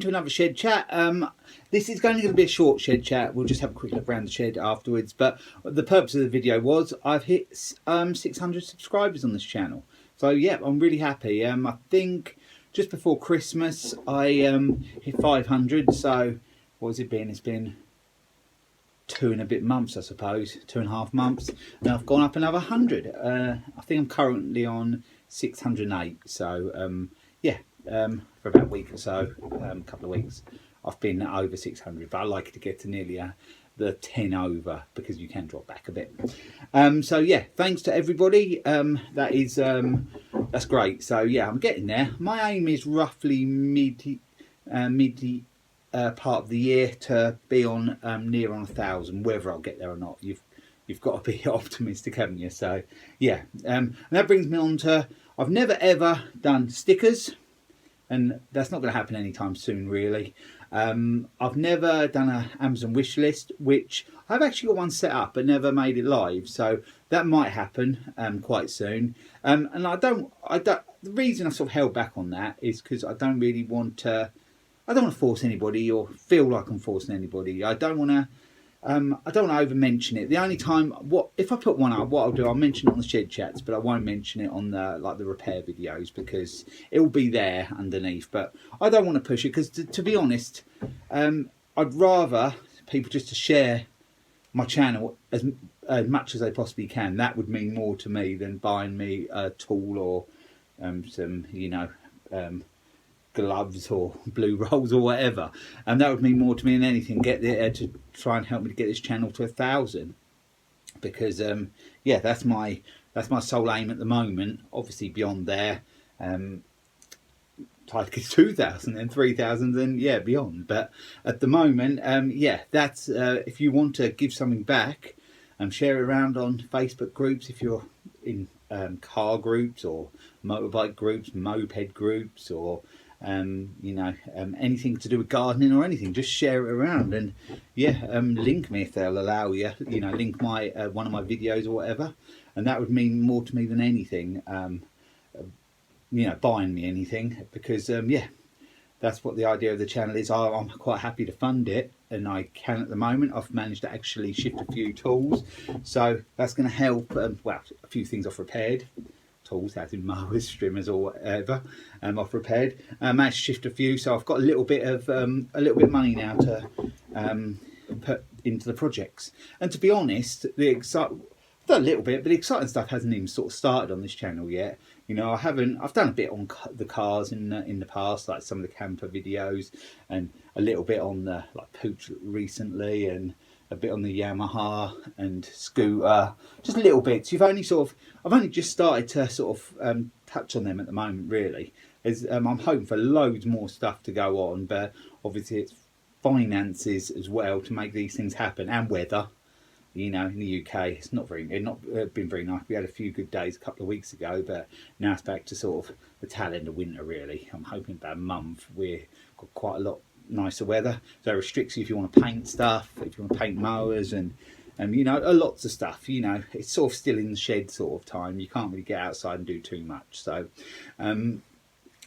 to another shed chat. This is going to be a short shed chat. We'll just have a quick look around the shed afterwards. But the purpose of the video was I've hit 600 subscribers on this channel. So yeah, I'm really happy. I think just before Christmas I hit 500. So what has it been? It's been 2 and a bit months, I suppose, 2.5 months. And I've gone up another 100. I think I'm currently on 608. So yeah, for about a week or so, a couple of weeks, I've been over 600. But I like to get to nearly the 10 over, because you can drop back a bit. So yeah, thanks to everybody. That's great. So yeah, I'm getting there. My aim is roughly mid part of the year to be on near on 1,000. Whether I'll get there or not, you've got to be optimistic, haven't you? So yeah, and that brings me on to, I've never ever done stickers, and that's not going to happen anytime soon, really. I've never done an Amazon wish list, which I've actually got one set up but never made it live, so that might happen quite soon. And the reason I sort of held back on that is because I don't really want to. I don't want to force anybody or feel like I'm forcing anybody. I don't want to over mention it. The only time, if I put one up, what I'll do, I'll mention it on the shed chats, but I won't mention it on the repair videos, because it will be there underneath. But I don't want to push it, because to be honest, I'd rather people just to share my channel as much as they possibly can. That would mean more to me than buying me a tool or some, gloves or blue rolls or whatever, and that would mean more to me than anything. Get there to try and help me to get this channel to 1,000, because yeah, that's my sole aim at the moment. Obviously beyond there, try to get 2,000 and 3,000 and yeah, beyond. But at the moment, yeah, that's if you want to give something back, share it around on Facebook groups, if you're in car groups or motorbike groups, moped groups, or anything to do with gardening or anything, just share it around. And yeah, link me if they'll allow you, link my one of my videos or whatever, and that would mean more to me than anything, buying me anything, because yeah, that's what the idea of the channel is. I'm quite happy to fund it, and I can at the moment. I've managed to actually shift a few tools, so that's going to help. Well, a few things I've repaired. Tools, as in mowers, trimmers, or whatever. I've repaired. Managed to shift a few, so I've got a little bit of money now to put into the projects. And to be honest, I've done a little bit, but the exciting stuff hasn't even sort of started on this channel yet. I've done a bit on the cars in the past, like some of the camper videos, and a little bit on the Pooch recently, and a bit on the Yamaha and scooter, just little bits. I've only just started to sort of touch on them at the moment, really. I'm hoping for loads more stuff to go on, but obviously it's finances as well to make these things happen, and weather. In the UK, it's not been very nice. We had a few good days a couple of weeks ago, but now it's back to sort of the tail end of winter, really. I'm hoping about a month we've got quite a lot nicer weather, so it restricts you if you want to paint stuff, if you want to paint mowers, and lots of stuff. It's sort of still in the shed sort of time. You can't really get outside and do too much. So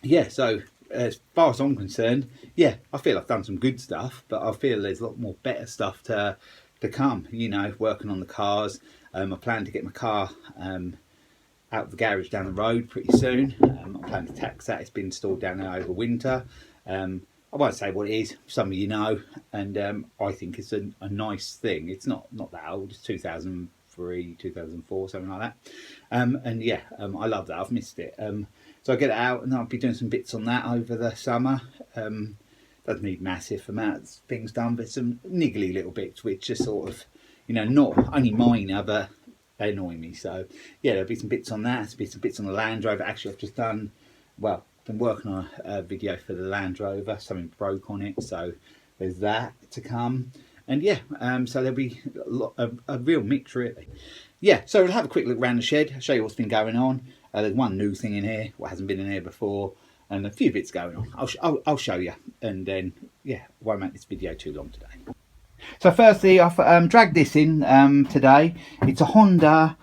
yeah, so as far as I'm concerned, yeah, I feel I've done some good stuff, but I feel there's a lot more better stuff to come. Working on the cars. I plan to get my car out of the garage down the road pretty soon. I plan to tax that. It's been installed down there over winter. I won't say what it is, some of you know, and I think it's a nice thing. It's not that old, it's 2003, 2004, something like that. And yeah, I love that, I've missed it. So I get it out, and I'll be doing some bits on that over the summer. Doesn't need massive amounts of things done, but some niggly little bits, which are sort of, not only minor, but they annoy me. So yeah, there'll be some bits on that, some bits on the Land Rover. Actually, I've just been working on a video for the Land Rover. Something broke on it, so there's that to come. And yeah, so there'll be a real mix, really. Yeah, so we'll have a quick look around the shed. I'll show you what's been going on. There's one new thing in here, what hasn't been in here before, and a few bits going on. I'll show you, and then yeah, won't make this video too long today. So firstly, I've dragged this in today. It's a Honda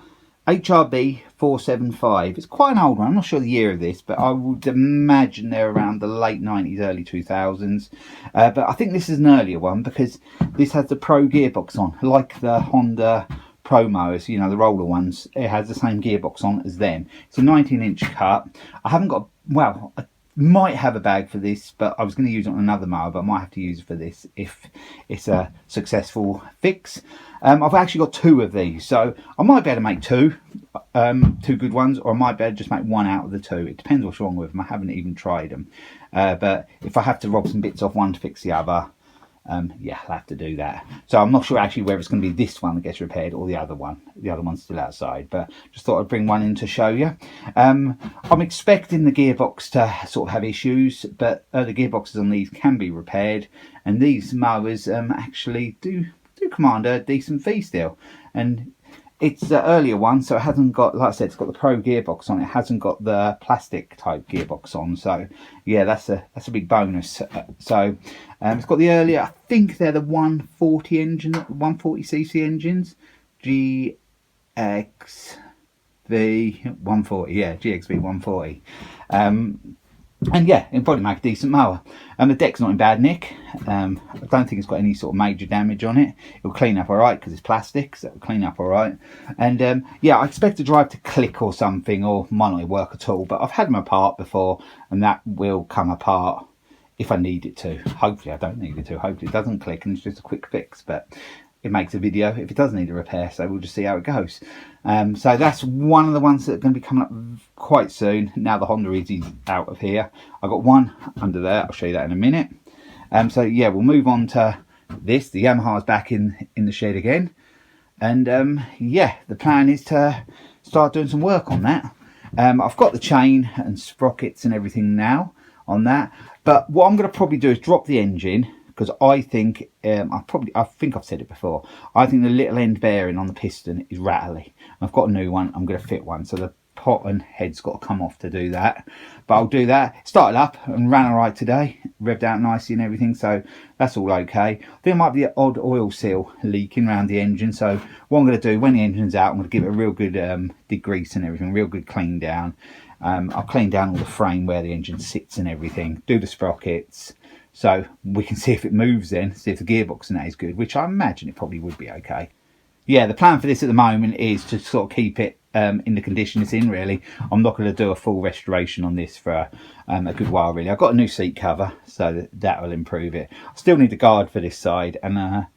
HRB 475. It's quite an old one. I'm not sure the year of this, but I would imagine they're around the late 90s, early 2000s. But I think this is an earlier one because this has the Pro gearbox on, like the Honda Pro mowers, you know, the roller ones. It has the same gearbox on as them. It's a 19-inch cut. I haven't got, well, I might have a bag for this, but I was going to use it on another mower, but I might have to use it for this if it's a successful fix. I've actually got two of these, so I might be able to make two good ones, or I might be able to just make one out of the two. It depends what's wrong with them. I haven't even tried them. But if I have to rob some bits off one to fix the other, yeah, I'll have to do that. So I'm not sure actually whether it's going to be this one that gets repaired or the other one. The other one's still outside, but just thought I'd bring one in to show you. I'm expecting the gearbox to sort of have issues, but the gearboxes on these can be repaired, and these mowers actually do command a decent fee still. And it's the earlier one, so it hasn't got, like I said, it's got the Pro gearbox on. It hasn't got the plastic type gearbox on, so yeah, that's a big bonus. So it's got the earlier, I think they're the 140 engine, 140cc engines, GXV 140, yeah, GXV 140. And yeah, it'll probably make a decent mower. The deck's not in bad nick. I don't think it's got any sort of major damage on it. It'll clean up all right because it's plastic, so it'll clean up all right. And yeah, I expect the drive to click or something, or might not work at all. But I've had them apart before, and that will come apart if I need it to. Hopefully I don't need it to. Hopefully it doesn't click and it's just a quick fix. But it makes a video if it does need a repair, so we'll just see how it goes. So that's one of the ones that are going to be coming up quite soon. Now the Honda is out of here. I've got one under there. I'll show you that in a minute. So yeah, we'll move on to this. The Yamaha's back in the shed again, and yeah, the plan is to start doing some work on that. I've got the chain and sprockets and everything now on that, but what I'm going to probably do is drop the engine, because I think, I think I've said it before, I think the little end bearing on the piston is rattly. I've got a new one, I'm going to fit one, so the pot and head's got to come off to do that. But I'll do that. Started up and ran all right today, revved out nicely and everything, so that's all okay. I think there might be an odd oil seal leaking around the engine, so what I'm going to do, when the engine's out, I'm going to give it a real good degrease and everything, real good clean down. I'll clean down all the frame where the engine sits and everything, do the sprockets, so we can see if it moves then, see if the gearbox and that is good, which I imagine it probably would be okay. Yeah, the plan for this at the moment is to sort of keep it in the condition it's in, really. I'm not going to do a full restoration on this for a good while, really. I've got a new seat cover, so that will improve it. I still need a guard for this side, and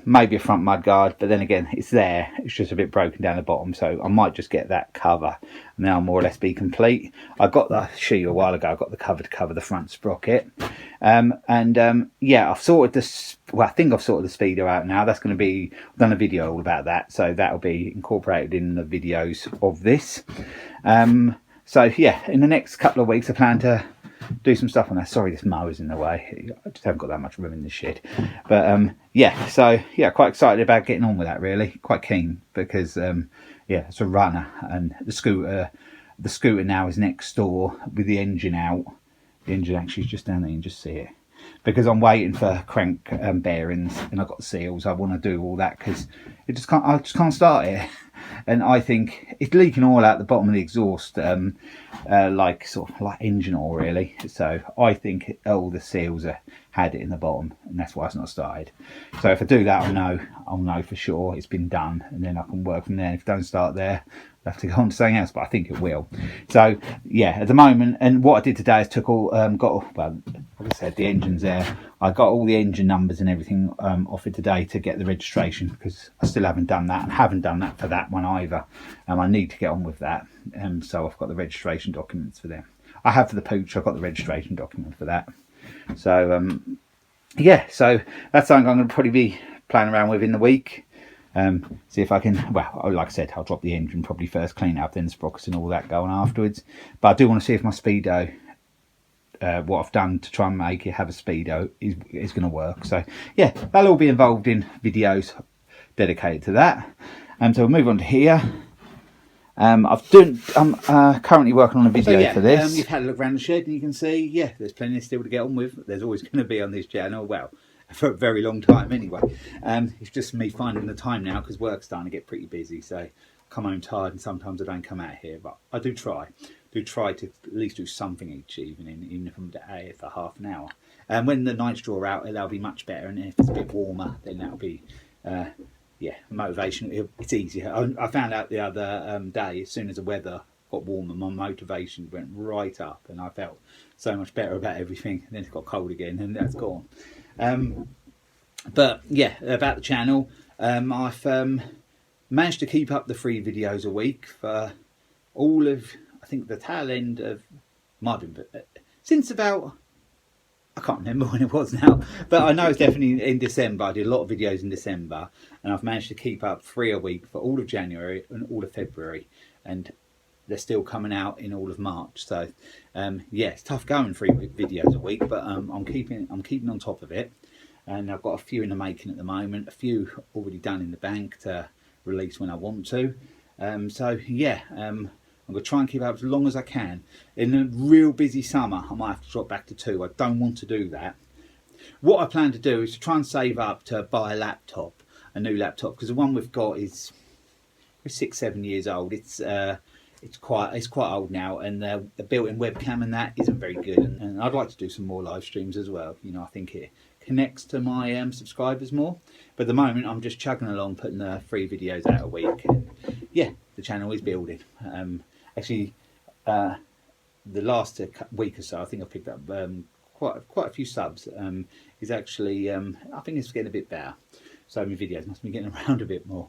maybe a front mud guard, but then again, it's there. It's just a bit broken down the bottom, so I might just get that cover and then I'll more or less be complete. I got the sheet a while ago. I got the cover to cover the front sprocket, yeah, I've sorted this. Well, I think I've sorted the speedo out now. That's going to be, I've done a video all about that, so that'll be incorporated in the videos of this. So yeah, in the next couple of weeks I plan to do some stuff on that. Sorry, this mower's in the way. I just haven't got that much room in the shed. But yeah, so yeah, quite excited about getting on with that, really. Quite keen, because yeah, it's a runner, and the scooter now is next door with the engine out. The engine actually is just down there, you can just see it. Because I'm waiting for crank bearings, and I've got seals. I want to do all that because I just can't start it. And I think it's leaking oil out the bottom of the exhaust, like sort of like engine oil, really. So I think all the seals had it in the bottom, and that's why it's not started. So if I do that, I'll know for sure it's been done, and then I can work from there. If it don't start there, I'll have to go on to something else, but I think it will. So yeah, at the moment, and what I did today is took all, well, like I said, the engine's there. I got all the engine numbers and everything off it today to get the registration, because I still haven't done that, and haven't done that for that one either. I need to get on with that. So I've got the registration documents for them. I have for the Pooch, I've got the registration document for that. So yeah, so that's something I'm going to probably be playing around with in the week. See if I can, well, like I said, I'll drop the engine probably first, clean it up, then the sprockets and all that going afterwards. But I do want to see if my speedo, what I've done to try and make it have a speedo is going to work. So yeah, that'll all be involved in videos dedicated to that. So we'll move on to here. I'm currently working on a video for this. You've had a look around the shed and you can see, yeah, there's plenty still to get on with. There's always going to be on this channel, well, for a very long time anyway. It's just me finding the time now, because work's starting to get pretty busy. So come home tired, and sometimes I don't come out here, but I do try to at least do something each evening, even if I'm day for half an hour. And when the nights draw out, that'll be much better, and if it's a bit warmer, then that'll be yeah, motivation. It's easier. I found out the other day, as soon as the weather got warmer, my motivation went right up, and I felt so much better about everything. And then it got cold again, and that's gone. But yeah, about the channel, I've managed to keep up the 3 videos a week for all of, I think, the tail end of since about, I can't remember when it was now, but I know it's definitely in December. I did a lot of videos in December, and I've managed to keep up 3 a week for all of January and all of February, and they're still coming out in all of March. So yeah, it's tough going 3 videos a week, but I'm keeping on top of it, and I've got a few in the making at the moment, a few already done in the bank to release when I want to. So yeah, I'm going to try and keep up as long as I can. In a real busy summer, I might have to drop back to 2. I don't want to do that. What I plan to do is to try and save up to buy a new laptop, because the one we've got is 6-7 years old. It's quite old now, and the built-in webcam and that isn't very good. And I'd like to do some more live streams as well. You know, I think it connects to my subscribers more. But at the moment, I'm just chugging along, putting 3 videos out a week. And yeah, the channel is building. Actually, the last week or so, I think I picked up quite a few subs. Is actually, I think it's getting a bit better. So my videos must be getting around a bit more.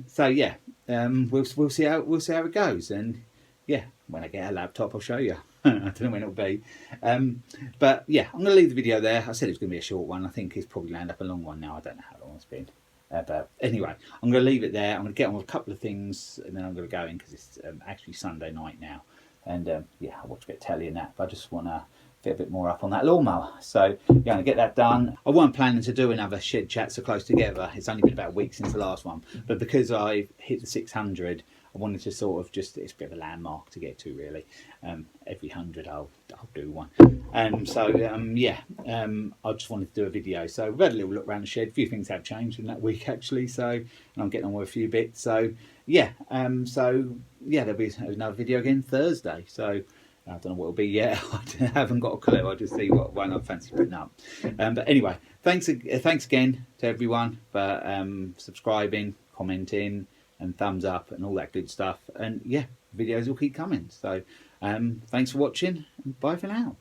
So yeah, we'll see how it goes. And yeah, when I get a laptop, I'll show you. I don't know when it'll be. But yeah, I'm going to leave the video there. I said it was going to be a short one. I think it's probably landed up a long one now. I don't know how long it's been. But anyway, I'm going to leave it there. I'm going to get on with a couple of things, and then I'm going to go in, because it's actually Sunday night now. And yeah, I watch a bit of telly and that, but I just want to get a bit more up on that lawnmower. So yeah, I'm going to get that done. I wasn't planning to do another Shed Chat So Close Together. It's only been about a week since the last one. But because I hit the 600, I wanted to sort of just, it's a bit of a landmark to get to, really. Every 100 I'll do one. So yeah, I just wanted to do a video. So we've had a little look around the shed. A few things have changed in that week, actually. So, and I'm getting on with a few bits. So yeah, there'll be another video again Thursday. So I don't know what it'll be yet. I haven't got a clue. I'll just see what one I fancy putting up. But anyway, thanks again to everyone for subscribing, commenting, and thumbs up and all that good stuff. And yeah, videos will keep coming. So thanks for watching, and bye for now.